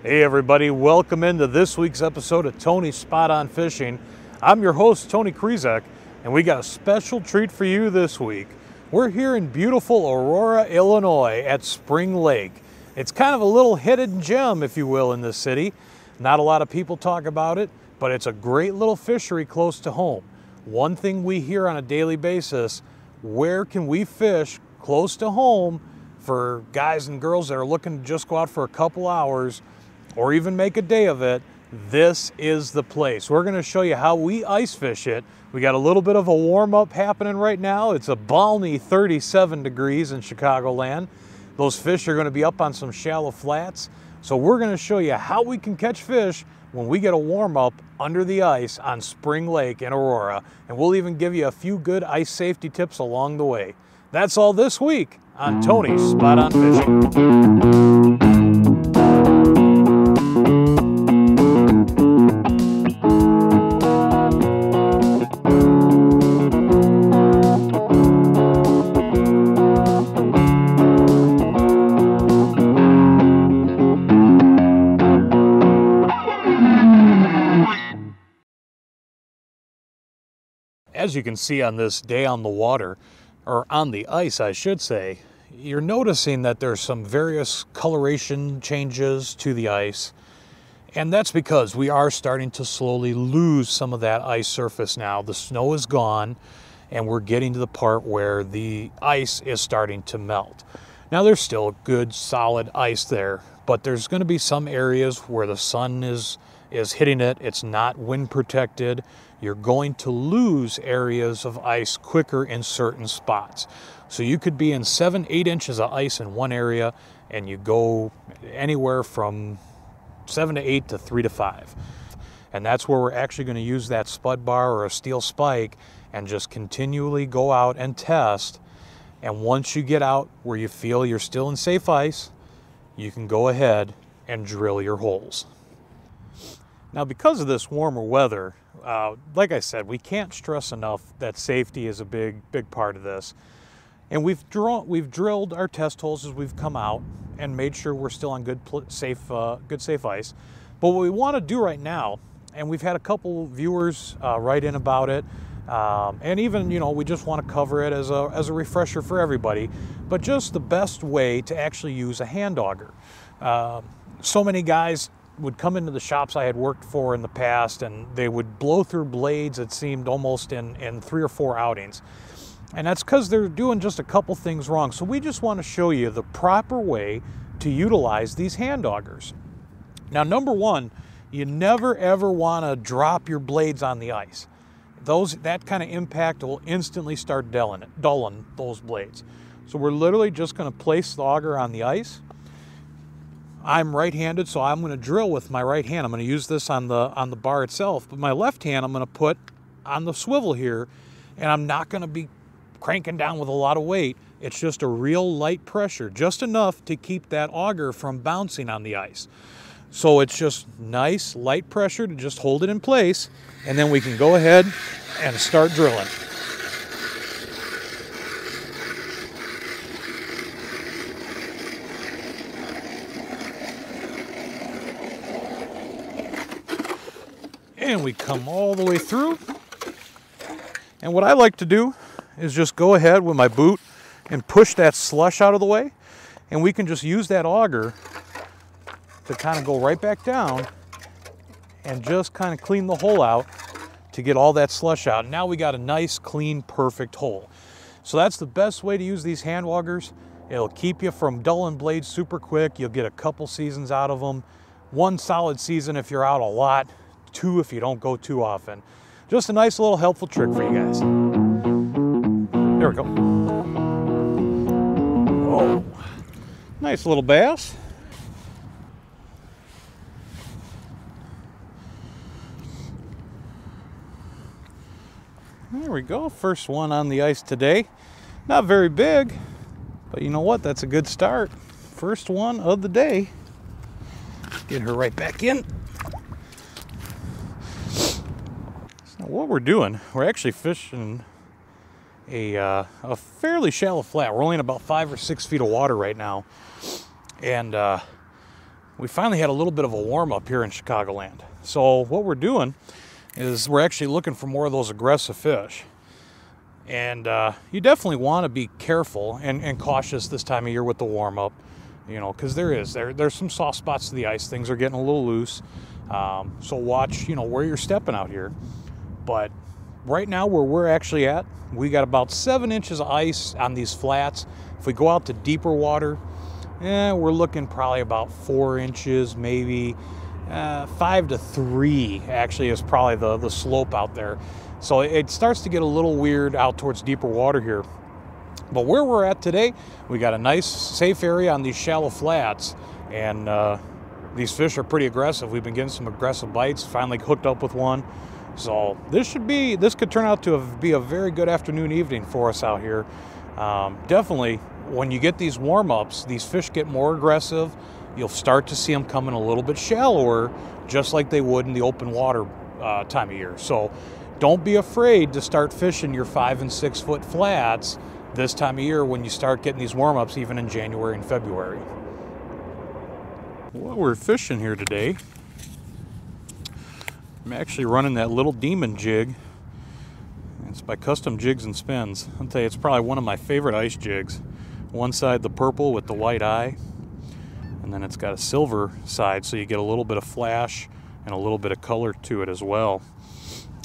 Hey everybody, welcome into this week's episode of Tony's Spot On Fishing. I'm your host, Tony Krizek, and we got a special treat for you this week. We're here in beautiful Aurora, Illinois at Spring Lake. It's kind of a little hidden gem, if you will, in this city. Not a lot of people talk about it, but it's a great little fishery close to home. One thing we hear on a daily basis, where can we fish close to home for guys and girls that are looking to just go out for a couple hours or even make a day of it? This is the place. We're going to show you how we ice fish it. We got a little bit of a warm-up happening right now. It's a balmy 37 degrees in Chicagoland. Those fish are going to be up on some shallow flats. So we're going to show you how we can catch fish when we get a warm-up under the ice on Spring Lake in Aurora. And we'll even give you a few good ice safety tips along the way. That's all this week on Tony's Spot On Fishing. As you can see on this day on the water, or on the ice I should say, you're noticing that there's some various coloration changes to the ice. And that's because we are starting to slowly lose some of that ice surface now. The snow is gone and we're getting to the part where the ice is starting to melt. Now there's still good solid ice there, but there's going to be some areas where the sun is hitting it. It's not wind protected. You're going to lose areas of ice quicker in certain spots. So you could be in 7-8 inches of ice in one area and you go anywhere from 7 to 8 to 3 to 5. And that's where we're actually going to use that spud bar or a steel spike and just continually go out and test. And once you get out where you feel you're still in safe ice, you can go ahead and drill your holes. Now, because of this warmer weather, like I said, we can't stress enough that safety is a big part of this. And we've drilled our test holes as we've come out and made sure we're still on good safe ice. But what we want to do right now, and we've had a couple viewers write in about it, and even, we just want to cover it as a refresher for everybody, but just the best way to actually use a hand auger. So many guys would come into the shops I had worked for in the past and they would blow through blades, it seemed, almost in 3 or 4 outings. And that's because they're doing just a couple things wrong. So we just want to show you the proper way to utilize these hand augers. Now, number one, you never ever want to drop your blades on the ice. That kind of impact will instantly start dulling those blades. So we're literally just going to place the auger on the ice. I'm right-handed, so I'm going to drill with my right hand. I'm going to use this on the bar itself, but my left hand I'm going to put on the swivel here, and I'm not going to be cranking down with a lot of weight. It's just a real light pressure, just enough to keep that auger from bouncing on the ice. So it's just nice light pressure to just hold it in place, and then we can go ahead and start drilling. And we come all the way through. And what I like to do is just go ahead with my boot and push that slush out of the way. And we can just use that auger to kind of go right back down and just kind of clean the hole out to get all that slush out. Now we got a nice, clean, perfect hole. So that's the best way to use these hand augers. It'll keep you from dulling blades super quick. You'll get a couple seasons out of them. 1 solid season if you're out a lot. 2 if you don't go too often. Just a nice little helpful trick for you guys. There we go. Oh, nice little bass. There we go, first one on the ice today. Not very big, but you know what, that's a good start. First one of the day. Get her right back in. So what we're doing, we're actually fishing a fairly shallow flat. We're only in about 5 or 6 feet of water right now. And we finally had a little bit of a warm up here in Chicagoland. So what we're doing is we're actually looking for more of those aggressive fish. And you definitely want to be careful and cautious this time of year with the warm up, you know, because there's some soft spots to the ice. Things are getting a little loose. So watch, you know, where you're stepping out here. But right now where we're actually at, we got about 7 inches of ice on these flats. If we go out to deeper water, we're looking probably about 4 inches, maybe 5 to 3 actually is probably the slope out there. So it starts to get a little weird out towards deeper water here. But where we're at today, we got a nice safe area on these shallow flats, and these fish are pretty aggressive. We've been getting some aggressive bites, finally hooked up with one. So this could turn out to be a very good afternoon, evening for us out here. Definitely, when you get these warm-ups, these fish get more aggressive. You'll start to see them coming a little bit shallower, just like they would in the open water time of year. So don't be afraid to start fishing your 5 and 6 foot flats this time of year when you start getting these warm-ups, even in January and February. Well, we're fishing here today. I'm actually running that little demon jig. It's by Custom Jigs and Spins. I'll tell you, it's probably one of my favorite ice jigs. One side the purple with the white eye, and then it's got a silver side, so you get a little bit of flash and a little bit of color to it as well.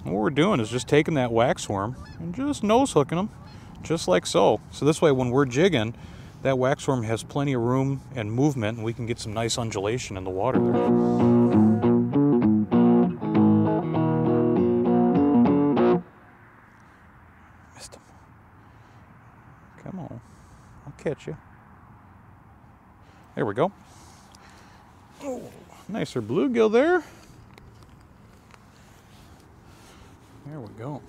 What we're doing is just taking that wax worm and just nose hooking them, just like so. So this way when we're jigging, that wax worm has plenty of room and movement, and we can get some nice undulation in the water there. Missed him. Come on, I'll catch you. There we go. Oh, nicer bluegill there. There we go.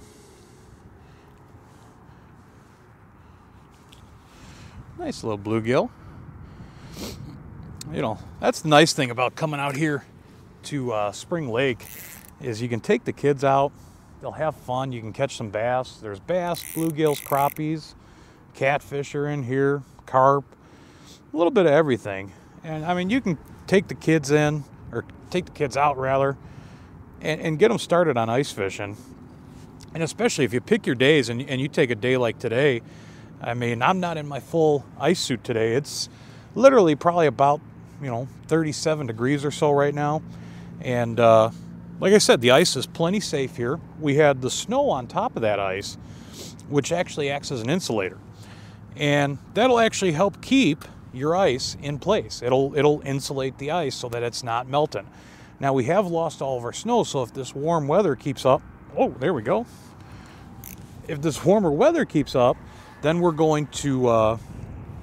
Nice little bluegill. You know, that's the nice thing about coming out here to Spring Lake, is you can take the kids out. They'll have fun. You can catch some bass. There's bass, bluegills, crappies, catfish are in here, carp, a little bit of everything. And I mean, you can take the kids in, or take the kids out rather, and get them started on ice fishing. And especially if you pick your days and you take a day like today. I mean, I'm not in my full ice suit today. It's literally probably about, 37 degrees or so right now. And like I said, the ice is plenty safe here. We had the snow on top of that ice, which actually acts as an insulator. And that'll actually help keep your ice in place. It'll insulate the ice so that it's not melting. Now, we have lost all of our snow, so if this warm weather keeps up, oh, there we go. If this warmer weather keeps up, then we're going to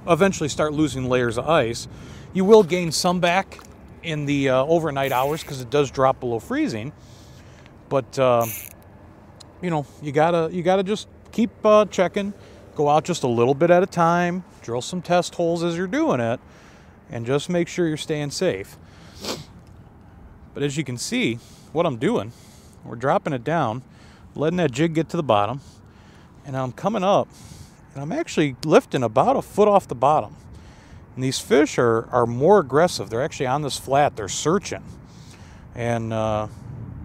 eventually start losing layers of ice. You will gain some back in the overnight hours because it does drop below freezing. But you gotta just keep checking. Go out just a little bit at a time. Drill some test holes as you're doing it, and just make sure you're staying safe. But as you can see, what I'm doing, we're dropping it down, letting that jig get to the bottom, and I'm coming up, and I'm actually lifting about a foot off the bottom. And these fish are more aggressive. They're actually on this flat. They're searching. And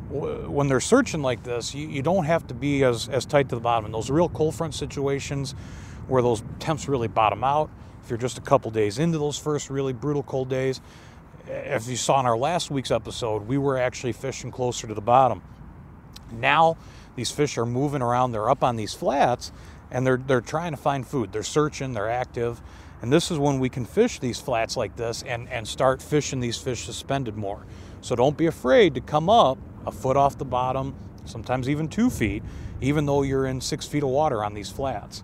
when they're searching like this, you don't have to be as tight to the bottom. In those real cold front situations where those temps really bottom out, if you're just a couple days into those first really brutal cold days, as you saw in our last week's episode, we were actually fishing closer to the bottom. Now these fish are moving around. They're up on these flats, and they're trying to find food. They're searching. They're active. And this is when we can fish these flats like this and start fishing these fish suspended more. So don't be afraid to come up a foot off the bottom, sometimes even 2 feet, even though you're in 6 feet of water on these flats.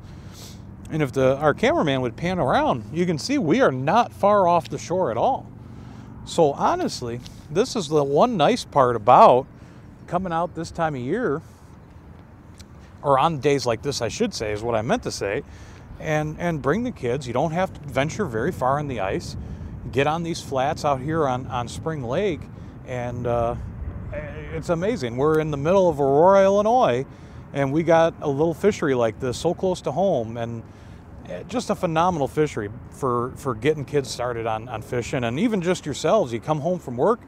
And if our cameraman would pan around, you can see we are not far off the shore at all. So honestly, this is the one nice part about coming out this time of year, or on days like this, I should say, is what I meant to say, and bring the kids. You don't have to venture very far in the ice. Get on these flats out here on Spring Lake, and it's amazing. We're in the middle of Aurora, Illinois, and we got a little fishery like this so close to home, and Just a phenomenal fishery for getting kids started on fishing, and even just yourselves. You come home from work,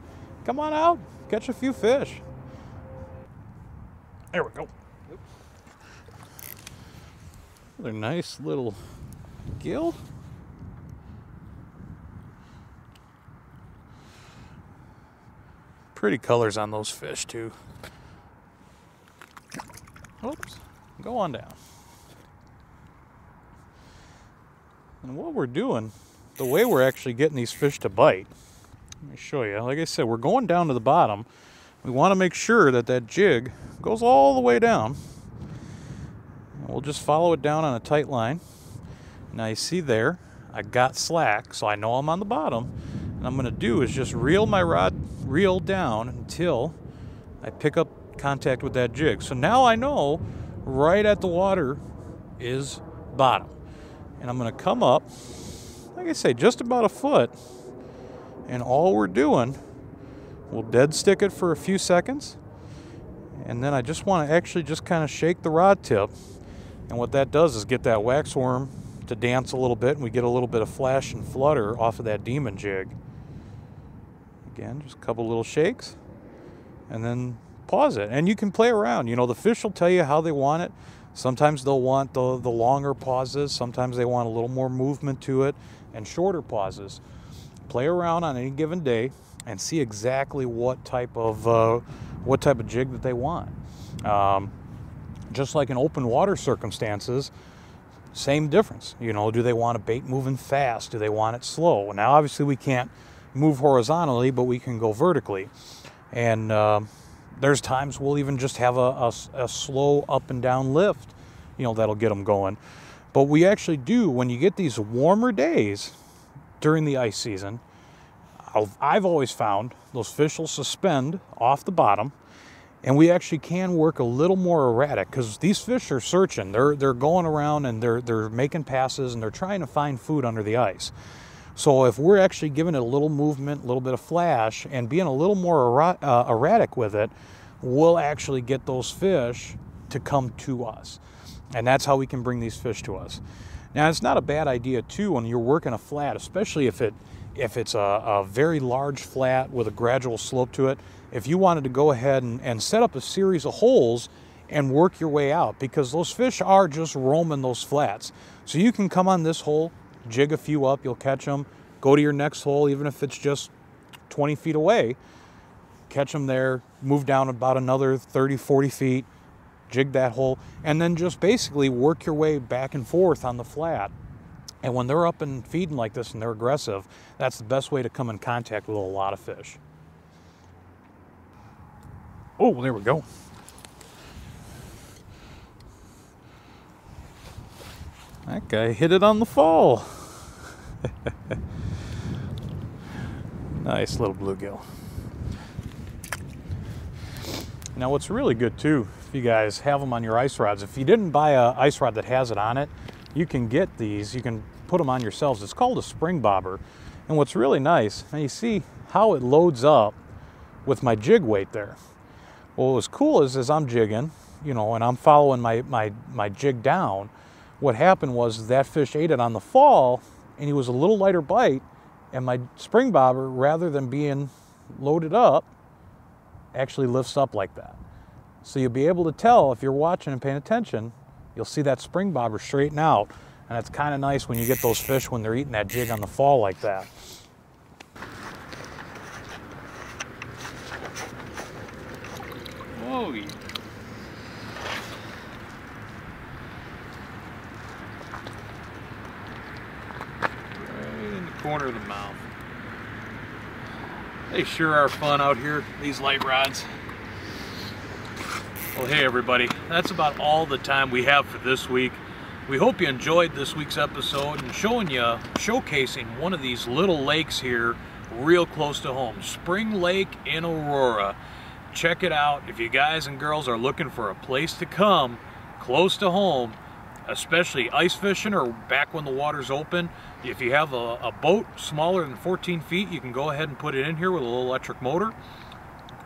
come on out, catch a few fish. There we go. Another nice little gill. Pretty colors on those fish too. Oops, go on down. And what we're doing, the way we're actually getting these fish to bite, let me show you. Like I said, we're going down to the bottom. We want to make sure that that jig goes all the way down. And we'll just follow it down on a tight line. Now you see there, I got slack, so I know I'm on the bottom. And I'm going to do is just reel my reel down until I pick up contact with that jig. So now I know right at the water is bottom. And I'm going to come up, like I say, just about a foot. And all we're doing, we'll dead stick it for a few seconds. And then I just want to actually just kind of shake the rod tip. And what that does is get that waxworm to dance a little bit, and we get a little bit of flash and flutter off of that demon jig. Again, just a couple little shakes, and then pause it. And you can play around. You know, the fish will tell you how they want it. Sometimes they'll want the longer pauses. Sometimes they want a little more movement to it, and shorter pauses. Play around on any given day and see exactly what type of jig that they want. Just like in open water circumstances, same difference. You know, do they want a bait moving fast? Do they want it slow? Now, obviously, we can't move horizontally, but we can go vertically. And there's times we'll even just have a slow up and down lift, you know, that'll get them going. But we actually do, when you get these warmer days during the ice season, I've always found those fish will suspend off the bottom, and we actually can work a little more erratic, because these fish are searching. They're going around, and they're making passes, and they're trying to find food under the ice. So if we're actually giving it a little movement, a little bit of flash, and being a little more erratic with it, we'll actually get those fish to come to us. And that's how we can bring these fish to us. Now, it's not a bad idea, too, when you're working a flat, especially if it's a very large flat with a gradual slope to it, if you wanted to go ahead and set up a series of holes and work your way out, because those fish are just roaming those flats. So you can come on this hole, jig a few up, you'll catch them, go to your next hole, even if it's just 20 feet away, catch them there, move down about another 30, 40 feet, jig that hole, and then just basically work your way back and forth on the flat. And when they're up and feeding like this and they're aggressive, that's the best way to come in contact with a lot of fish. Oh, there we go. That guy hit it on the fall. Nice little bluegill. Now what's really good too, if you guys have them on your ice rods, if you didn't buy a ice rod that has it on it, you can get these, you can put them on yourselves. It's called a spring bobber. And what's really nice, now you see how it loads up with my jig weight there. Well, what's cool is as I'm jigging, you know, and I'm following my jig down, what happened was that fish ate it on the fall, and he was a little lighter bite, and my spring bobber, rather than being loaded up, actually lifts up like that. So you'll be able to tell, if you're watching and paying attention, you'll see that spring bobber straighten out. And it's kind of nice when you get those fish when they're eating that jig on the fall like that. Whoa. Right in the corner of the mouth. They sure are fun out here, these light rods. Well, hey everybody, that's about all the time we have for this week. We hope you enjoyed this week's episode and showcasing one of these little lakes here real close to home. Spring Lake in Aurora. Check it out. If you guys and girls are looking for a place to come close to home, especially ice fishing or back when the water's open, if you have a boat smaller than 14 feet, you can go ahead and put it in here with a little electric motor.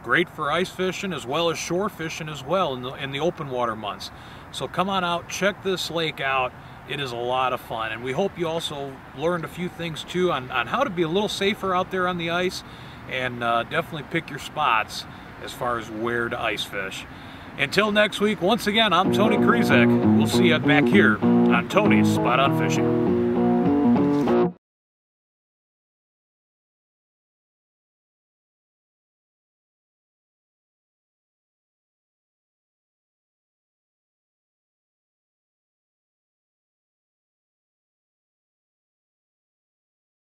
Great for ice fishing as well as shore fishing as well in the open water months. So come on out, check this lake out. It is a lot of fun, and we hope you also learned a few things too on how to be a little safer out there on the ice, and definitely pick your spots as far as where to ice fish. Until next week, once again, I'm Tony Krizek. We'll see you back here on Tony's Spot On Fishing.